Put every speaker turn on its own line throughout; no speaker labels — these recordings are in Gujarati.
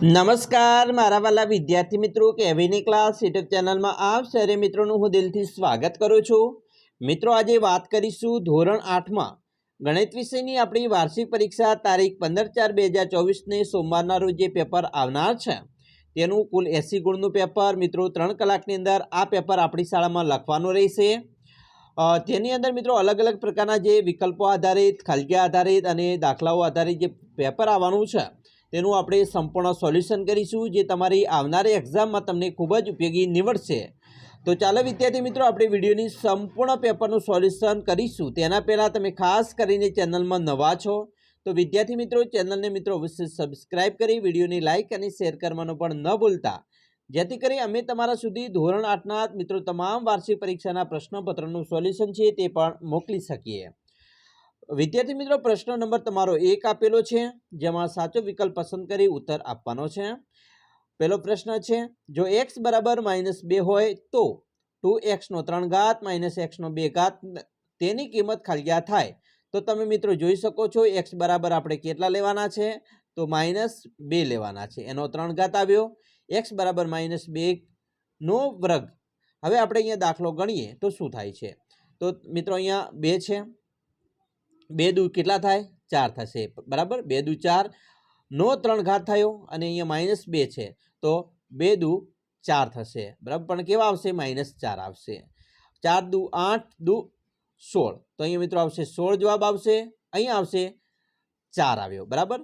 નમસ્કાર મારા વાલા વિદ્યાર્થી મિત્રો કેવીની ક્લાસ યુટ્યુબ ચેનલમાં આપ સરે મિત્રોનું હું દિલથી સ્વાગત કરું છું। મિત્રો આજે વાત કરીશું ધોરણ 8માં ગણિત વિષયની આપણી વાર્ષિક પરીક્ષા તારીખ 15/4/2024ને સોમવારના રોજ જે પેપર આવનાર છે તેનું કુલ 80 ગુણનું પેપર મિત્રો 3 કલાકની અંદર આ પેપર આપણી શાળામાં લખવાનું રહેશે। તેની અંદર મિત્રો અલગ અલગ પ્રકારના જે વિકલ્પો આધારિત ખાલગી આધારિત અને દાખલાઓ આધારિત જે પેપર આવવાનું છે તેનું આપણે સંપૂર્ણ સોલ્યુશન કરીશું જે તમારી આવનારી એક્ઝામમાં તમને ખૂબ જ ઉપયોગી નીવડશે। તો ચાલો વિદ્યાર્થી મિત્રો આપણે વિડીયોની સંપૂર્ણ પેપરનું સોલ્યુશન કરીશું। તેના પહેલાં તમે ખાસ કરીને ચેનલમાં નવા છો તો વિદ્યાર્થી મિત્રો ચેનલને મિત્રો અવશ્ય સબસ્ક્રાઇબ કરી વિડીયોની લાઇક અને શેર કરવાનું પણ ન ભૂલતા, જેથી કરી અમે તમારા સુધી ધોરણ 8ના મિત્રો તમામ વાર્ષિક પરીક્ષાના પ્રશ્નપત્રનું સોલ્યુશન છે તે પણ મોકલી શકીએ। વિદ્યાર્થી મિત્રો પ્રશ્ન નંબર તમારો 1 આપેલો છે જેમાં સાચો વિકલ્પ પસંદ કરી ઉત્તર આપવાનો છે। પહેલો પ્રશ્ન છે જો x બરાબર -2 હોય તો 2x નો 3 ઘાત - x નો 2 ઘાત તેની કિંમત ખાલી થાય તો તમે મિત્રો જોઈ શકો છો x બરાબર આપણે કેટલા લેવાના છે તો -2 લેવાના છે, એનો 3 ઘાત આવ્યો। x બરાબર -2 નો વર્ગ। હવે આપણે અહીંયા દાખલો ગણીએ તો શું થાય છે તો મિત્રો અહીંયા 2 છે, 2 દુ કેટલા થાય 4 થશે બરાબર। 2 દુ 4 નો 3 ઘાત થયો અને અહીંયા -2 છે તો 2 દુ 4 થશે બરાબર, પણ કેવા આવશે -4 આવશે। 4 દુ 8 દુ 16 તો અહીંયા મિત્રો આવશે 16 જવાબ આવશે, અહીંયા આવશે 4 આવ્યો બરાબર,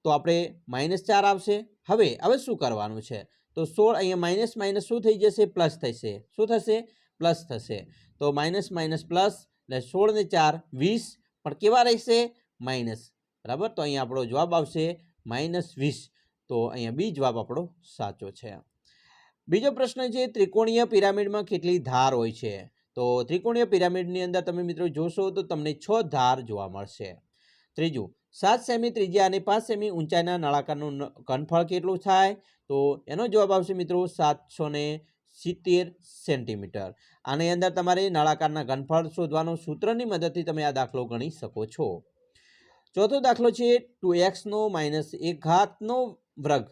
તો આપણે -4 આવશે। હવે શું કરવાનું છે તો 16 અહીંયા માઇનસ માઇનસ શું થઈ જશે પ્લસ થશે, શું થશે પ્લસ થશે, તો માઇનસ માઇનસ પ્લસ એટલે 16 ને 4 20 પણ કેવા રહેશે માઇનસ બરાબર, તો અહીંયા આપણો જવાબ આવશે -20, તો અહીંયા બી જવાબ આપણો સાચો છે। બીજો પ્રશ્ન છે ત્રિકોણીય પિરામિડમાં કેટલી ધાર હોય છે તો ત્રિકોણીય પિરામિડની અંદર તમે મિત્રો જોશો તો તમને 6 ધાર જોવા મળશે। ત્રીજું 7 સેમી ત્રિજ્યા અને 5 સેમી ઊંચાઈના નળાકારનું ઘનફળ કેટલું થાય તો એનો જવાબ આવશે મિત્રો 770 સેન્ટીમીટર। આની અંદર તમારે નળાકારના ઘનફળ શોધવાનું સૂત્રની મદદથી તમે આ દાખલો ગણી શકો છો। ચોથો દાખલો છે 2x નો -1 ઘાતનો વર્ગ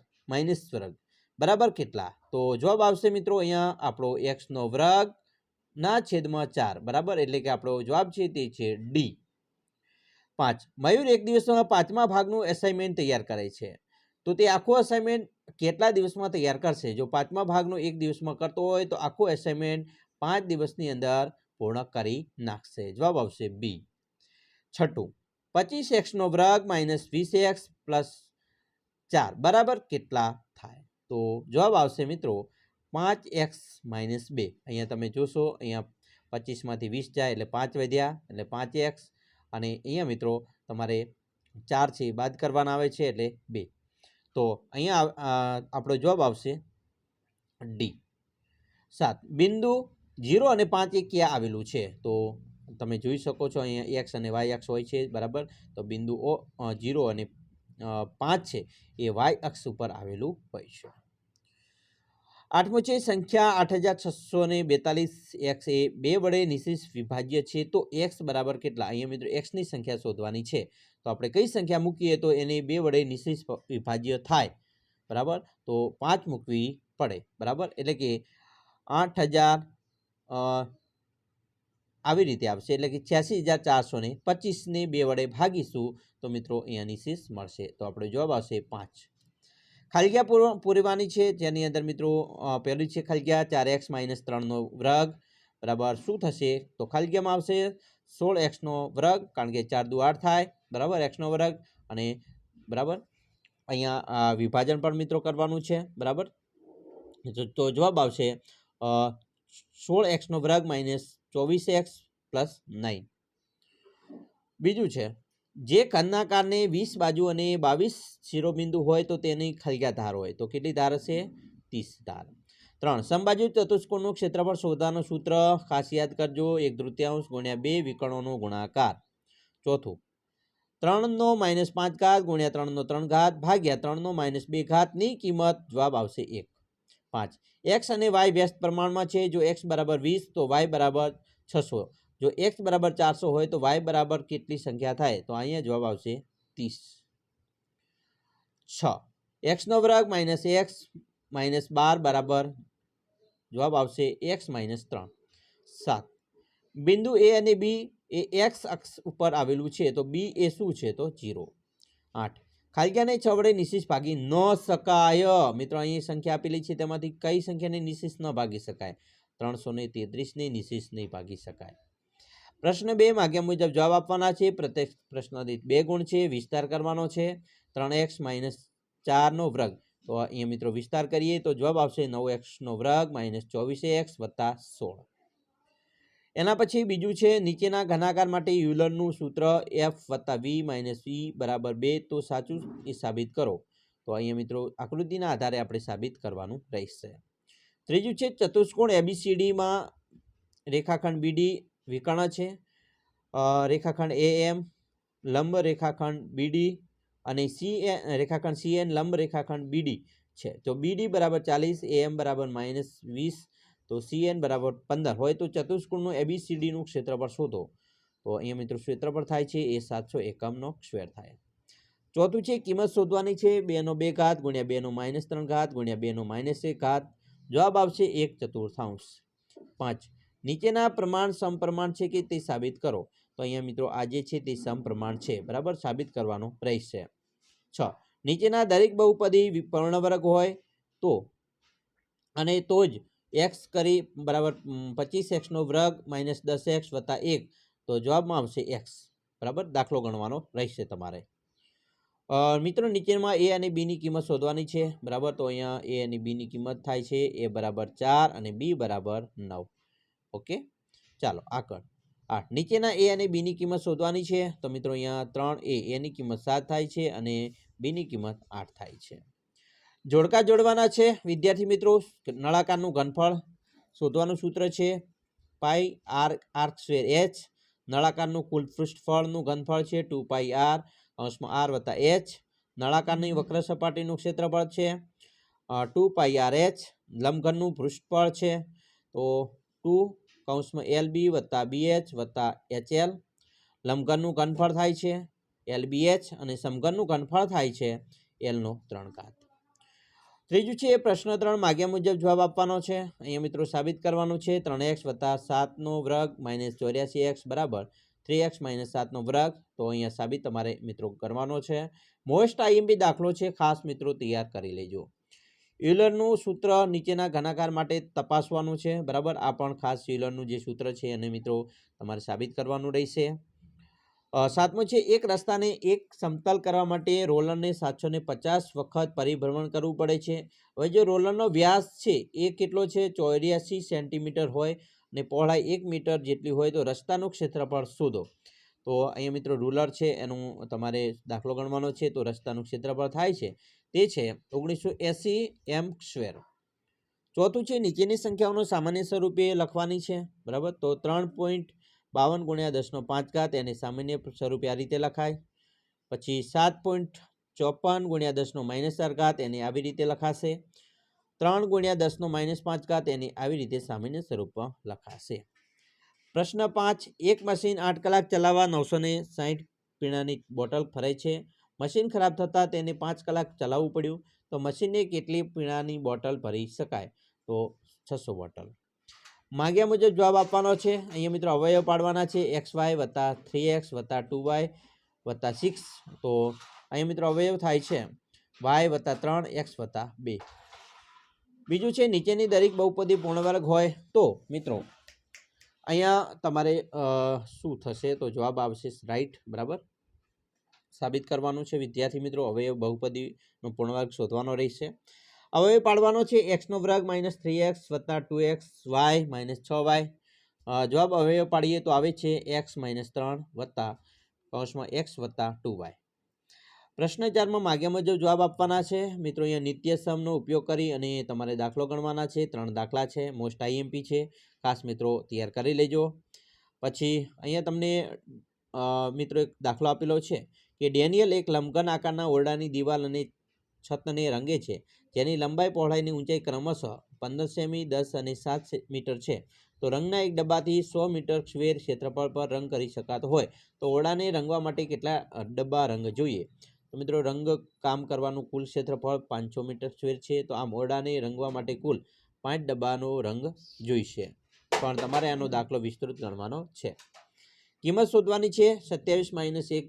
વર્ગ બરાબર કેટલા તો જવાબ આવશે મિત્રો અહીંયા આપણો x નો વર્ગ ના છેદમાં 4 બરાબર, એટલે કે આપણો જવાબ છે તે છે ડી। 5 મયુર એક દિવસમાં 5મા ભાગનું એસાઇનમેન્ટ તૈયાર કરે છે તો તે આખું અસાઇનમેન્ટ કેટલા દિવસમાં તૈયાર કરશે? જો 5મા ભાગનું એક દિવસમાં કરતો હોય તો આખું એસાઇનમેન્ટ 5 દિવસની અંદર પૂર્ણ કરી નાખશે, જવાબ આવશે બી। છઠ્ઠું 25x નો વર્ગ -20x + 4 બરાબર કેટલા થાય તો જવાબ આવશે મિત્રો 5x - 2। અહીંયા તમે જોશો અહીંયા 25 માંથી 20 જાય એટલે 5 વધ્યા એટલે 5x અને અહીંયા મિત્રો તમારે 4 છે બાદ કરવાના આવે છે એટલે 2, તો અહીંયા આપણો જવાબ આવશે ડી। 7 બિંદુ 0 અને 5 એ ક્યાં આવેલું છે તો તમે જોઈ શકો છો અહીંયા x અને y અક્ષ હોય છે બરાબર, તો બિંદુ 0 અને 5 છે એ y અક્ષ ઉપર આવેલું હોય છે। 8મો છે સંખ્યા 8642 x એ 2 વડે નિશિષ્ટ વિભાજ્ય છે તો x બરાબર કેટલા? અહીંયા મિત્રો x ની સંખ્યા શોધવાની છે તો આપણે કઈ સંખ્યા મૂકીએ તો એને 2 વડે નિશિષ્ટ વિભાજ્ય થાય બરાબર, તો 5 મૂકવી પડે બરાબર, એટલે કે 8000 આવી રીતે આવશે એટલે કે 86425 ને 2 વડે ભાગીશું તો મિત્રો અહીંયા નિશિષ્ટ મળશે, તો આપણો જવાબ આવશે 5। ખાલીગ્યા પૂરવાની છે જેની અંદર મિત્રો પહેલી છે ખાલીગ્યા 4x - 3 નો વર્ગ બરાબર શું થશે તો ખાલીગ્યામાં આવશે 16x નો વર્ગ કારણ કે 4 દુ 8 થાય બરાબર x નો વર્ગ અને બરાબર અહીંયા વિભાજન પણ મિત્રો કરવાનું છે બરાબર, તો જવાબ આવશે 16x નો વર્ગ -24x + 9। બીજું છે જે ઘનાકારને 20 બાજુ અને 22 શિરોબિંદુ હોય તો તેની ખાલીગ્યા ધાર હોય તો કેટલી ધાર હશે 30 ધાર। 3 સમબાજુ ચતુષ્કોણનું ક્ષેત્રફળ શોધવાનું સૂત્ર ખાસ યાદ કરજો 1/3 × 2 વિકર્ણોનો ગુણાકાર। ચોથું 3 નો -5 ઘાત × 3 નો 3 ઘાત ભાગ્યા 3 નો -2 ઘાત ની કિંમત જવાબ આવશે 1। 5 x અને y વ્યસ્ત પ્રમાણમાં છે જો x બરાબર 20 તો y બરાબર 600, જો x બરાબર 400 હોય તો y બરાબર કેટલી સંખ્યા થાય તો અહીંયા જવાબ આવશે 30। 6 एक्सનો વર્ગ માઇનસ એક્સ માઇનસ 12 બરાબર જવાબ આવશે એક્સ માઇનસ 3 7 બિંદુ એ અને બી એ એક્સ અક્ષ ઉપર આવેલું છે તો બી એ શું છે તો 0 8 ખાલી જગ્યાને 6 વડે નિશેષ ભાગી ન શકાય મિત્રો અહીં સંખ્યા આપેલી છે તેમાંથી કઈ સંખ્યાને નિશેષ ન ભાગી શકાય 333 ને નિશેષ નહીં ભાગી શકાય પ્રશ્ન 2 માગ્યા મુજબ જવાબ આપવાના છે પ્રત્યેક પ્રશ્ન દીઠ 2 ગુણ છે વિસ્તાર કરવાનો છે 3x - 4 નો વર્ગ તો અહીંયા મિત્રો વિસ્તાર કરીએ તો જવાબ આવશે 9x નો વર્ગ - 24x + 16 એના પછી બીજું છે નીચેના ઘનાકાર માટે યુલરનું સૂત્ર f + v - v = 2 તો સાચું એ સાબિત કરો તો અહીંયા મિત્રો આકૃતિના આધારે આપણે સાબિત કરવાનું રહેશે ત્રીજું છે ચતુષ્કોણ ABCDમાં રેખાખંડ BD વિકર્ણ છે રેખાખંડ AM લંબ રેખાખંડ BD અને રેખાખંડ CN લંબ રેખાખંડ BD છે તો BD = 40 AM = -20 તો CN = 15 હોય તો ચતુષ્કોણનું ABCD નું ક્ષેત્રફળ શોધો તો અહીંયા મિત્રો ક્ષેત્રફળ થાય છે એ 700 એકમનો સ્ક્વેર થાય ચોથું છે કિંમત શોધવાની છે 2 નો 2 ઘાત × 2 નો -3 ઘાત × 2 નો -1 ઘાત જવાબ આવશે 1/4 5 નીચેના પ્રમાણ સમપ્રમાણ છે કે તે સાબિત કરો તો અહીંયા મિત્રો આ જે છે તે સમપ્રમાણ છે બરાબર સાબિત કરવાનો રહેશે 6 નીચેના દરેક બહુપદી પૂર્ણવર્ગ હોય તો અને તો જ x કરી બરાબર 25x નો વર્ગ - 10x + 1 તો જવાબમાં આવશે x બરાબર દાખલો ગણવાનો રહેશે તમારે મિત્રો નીચેમાં a અને b ની કિંમત શોધવાની છે બરાબર તો અહીંયા a અને b ની કિંમત થાય છે a = 4 અને b = 9 ઓકે ચાલો આગળ 8 નીચેના a અને b ની કિંમત શોધવાની છે તો મિત્રો અહીંયા 3a ની કિંમત 7 થાય છે અને b ની કિંમત 8 થાય છે જોડકા જોડવાના છે વિદ્યાર્થી મિત્રો નળાકારનું ઘનફળ શોધવાનું સૂત્ર છે પાઈ r r² h નળાકારનું કુલ પૃષ્ઠફળનું ઘનફળ છે 2πr r + h નળાકારની વક્ર સપાટીનું ક્ષેત્રફળ છે 2πrh લંબઘનનું પૃષ્ઠફળ છે તો 2 LB + BH + HL લંબઘનનું ઘનફળ થાય છે LBH અને સમઘનનું ઘનફળ થાય છે L3 ઘાત ત્રીજું છે પ્રશ્ન 3 માગ્યા મુજબ જવાબ આપવાનો છે અહીંયા મિત્રો સાબિત કરવાનું છે 3x + 7 નો વર્ગ - 84x = 3x - 7 નો વર્ગ તો અહીંયા સાબિત તમારે મિત્રો કરવાનો છે મોસ્ટ IMP દાખલો છે ખાસ મિત્રો તૈયાર કરી લેજો યુલરનું સૂત્ર નીચેના ઘનાકાર માટે તપાસવાનું છે બરાબર આ પણ ખાસ યુલરનું જે સૂત્ર છે અને મિત્રો તમારે સાબિત કરવાનું રહેશે સાતમું છે એક રસ્તાને એક સમતલ કરવા માટે રોલરને 750 વખત પરિભ્રમણ કરવું પડે છે હવે જો રોલરનો વ્યાસ છે એ કેટલો છે 84 સેન્ટીમીટર હોય અને પહોળાઈ 1 મીટર જેટલી હોય તો રસ્તાનું ક્ષેત્રફળ શોધો તો અહીંયા મિત્રો રૂલર છે એનું તમારે દાખલો ગણવાનો છે તો રસ્તાનું ક્ષેત્રફળ થાય છે તે છે 1980 m². ચોથું છે નીચેની સંખ્યાઓનો સામાન્ય સ્વરૂપે લખવાની છે બરાબર તો 3.52 × 10⁵ એને સામાન્ય સ્વરૂપે આ રીતે લખાય પછી 7.54 × 10⁻⁴ એને આવી રીતે લખાશે 3 × 10⁻⁵ એને આવી રીતે સામાન્ય સ્વરૂપમાં લખાશે પ્રશ્ન 5 એક મશીન 8 કલાક ચલાવવા 960 પીણાની બોટલ ફરે છે મશીન ખરાબ થતાં તેને 5 કલાક ચલાવવું પડ્યું તો મશીનને કેટલી પીણાની બોટલ ભરી શકાય તો 600 બોટલ માગ્યા મુજબ જવાબ આપવાનો છે અહીંયા મિત્રો અવયવ પાડવાના છે xy + 3x + 2y + 6 તો અહીંયા મિત્રો અવયવ થાય છે y + 3 x + 2 બીજું છે નીચેની દરેક બહુપદી પૂર્ણવર્ગ હોય તો મિત્રો અહીંયા તમારે શું થશે તો જવાબ આવશે રાઈટ બરાબર સાબિત કરવાનું છે વિદ્યાર્થી મિત્રો અવયવ બહુપદીનો પૂર્ણવર્ગ શોધવાનો રહેશે અવયવ પાડવાનો છે x નો વર્ગ - 3x + 2x y - 6y જવાબ અવયવ પાડીએ તો આવે છે x - 3 + x + 2y પ્રશ્ન 4માં માગ્યા મુજબ જવાબ આપવાના છે મિત્રો અહીંયા નિત્યસમનો ઉપયોગ કરી અને તમારે દાખલો ગણવાના છે 3 દાખલા છે મોસ્ટ IMP છે ખાસ મિત્રો તૈયાર કરી લેજો પછી અહીંયા તમને મિત્રો એક દાખલો આપેલો છે કે ડેનિયલ એક લંબઘન આકારના ઓરડાની દિવાલ અને છતને રંગે છે જેની લંબાઈ પહોળાઈની ઊંચાઈ ક્રમશઃ 15 સેમી 10 અને 7 મીટર છે તો રંગના એક ડબ્બાથી 100 મીટર સ્ક્વેર ક્ષેત્રફળ પર રંગ કરી શકાતો હોય તો ઓરડાને રંગવા માટે કેટલા ડબ્બા રંગ જોઈએ તો મિત્રો રંગ કામ કરવાનું કુલ ક્ષેત્રફળ 500 મીટર સ્ક્વેર છે. તો આ મોરડાને રંગવા માટે કુલ 5 ડબ્બાનો રંગ જોઈશે, પણ તમારે આનો દાખલો વિસ્તૃત ગણવાનો છે. કિંમત શોધવાની છે 27 - 1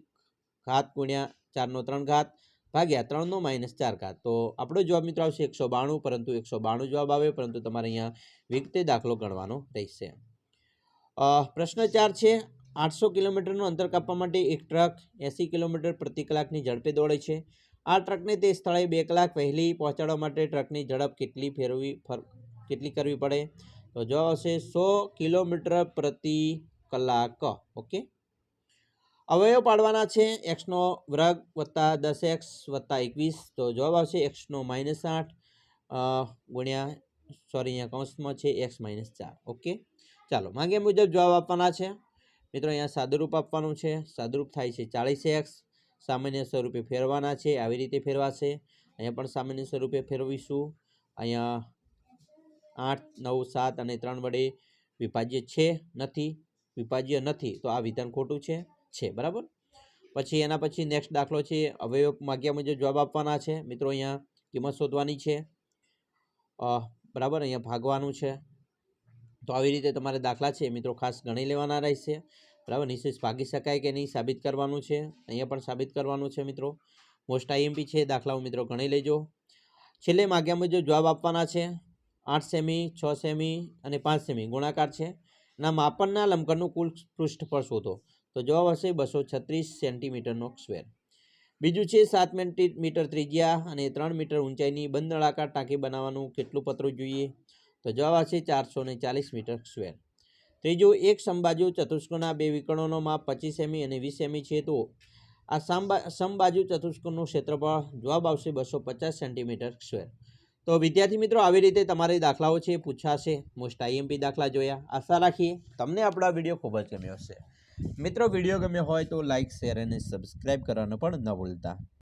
ઘાત ગુણ્યા 4 નો 3 ઘાત ભાગ્યા 3 નો -4 ઘાત. તો આપણો જવાબ મિત્રો આવશે 192, પરંતુ 192 જવાબ આવે, પરંતુ તમારે અહીંયા વિગતે દાખલો ગણવાનો રહેશે. પ્રશ્ન 4 છે 800 કિલોમીટરનું અંતર કાપવા માટે એક ટ્રક 80 કિલોમીટર પ્રતિ કલાકની ઝડપે દોડે છે. આ ટ્રકને તે સ્થળે 2 કલાક વહેલી પહોંચાડવા માટે ટ્રકની ઝડપ કેટલી કરવી પડે? તો જવાબ આવશે 100 કિલોમીટર પ્રતિ કલાક. ઓકે, અવયવ પાડવાના છે એક્સનો વર્ગ વત્તા 10x વત્તા 21. તો જવાબ આવશે એક્સનો -8 ગુણ્યા અહીંયા કૌંસમાં છે x - 4. ઓકે, ચાલો માંગ્યા મુજબ જવાબ આપવાના છે મિત્રો. અહીંયા સાદુરૂપ આપવાનું છે. સાદુરૂપ થાય છે 40x. સામાન્ય સ્વરૂપે ફેરવાના છે, આવી રીતે ફેરવાશે. અહીંયા પણ સામાન્ય સ્વરૂપે ફેરવીશું. અહીંયા 8, 9, 7 અને 3 વડે વિભાજ્ય નથી, તો આ વિધાન ખોટું છે બરાબર. પછી એના પછી નેક્સ્ટ દાખલો છે અવયવ માગ્યા મુજબ જવાબ આપવાના છે મિત્રો. અહીંયા કિંમત શોધવાની છે બરાબર, અહીંયા ભાગવાનું છે. તો આવી રીતે તમારે દાખલા છે મિત્રો ખાસ ગણી લેવાના રહેશે બરાબર. નિશેષ ભાગી શકાય કે નહીં સાબિત કરવાનું છે, અહીંયા પણ સાબિત કરવાનું છે મિત્રો. મોસ્ટ આઈએમપી છે, દાખલાઓ મિત્રો ગણી લેજો. છેલ્લે માગ્યા મુજબ જવાબ આપવાના છે. 8 સેમી, 6 સેમી અને 5 સેમી ગુણાકાર છે. ના માપનના લંબઘનનું કુલ પૃષ્ઠફળ શોધો. તો જવાબ હશે 236 સેન્ટીમીટરનો સ્ક્વેર. બીજું છે 7 મીટર ત્રિજ્યા અને 3 મીટર ઊંચાઈની બંધ નળાકાર ટાંકી બનાવવાનું કેટલું પતરું જોઈએ? તો જવાબ આવશે 440 મીટર સ્ક્વેર. ત્રીજું, એક સમબાજુ ચતુષ્કોણના 2 વિકર્ણોનો માપ 25 સેમી અને 20 સેમી છે. તો આ સમબાજુ ચતુષ્કોણનું ક્ષેત્રફળ જવાબ આવશે 250 સેન્ટીમીટર સ્ક્વેર. તો વિદ્યાર્થી મિત્રો આવી રીતે તમારે દાખલાઓ છે પૂછાશે. મોસ્ટ આઈએમપી દાખલા જોયા. આશા રાખીએ તમને આપણો આ વિડીયો ખૂબ જ ગમ્યો હશે. મિત્રો વિડીયો ગમ્યો હોય તો લાઇક, શેર અને સબસ્ક્રાઈબ કરવાનું પણ ન ભૂલતા.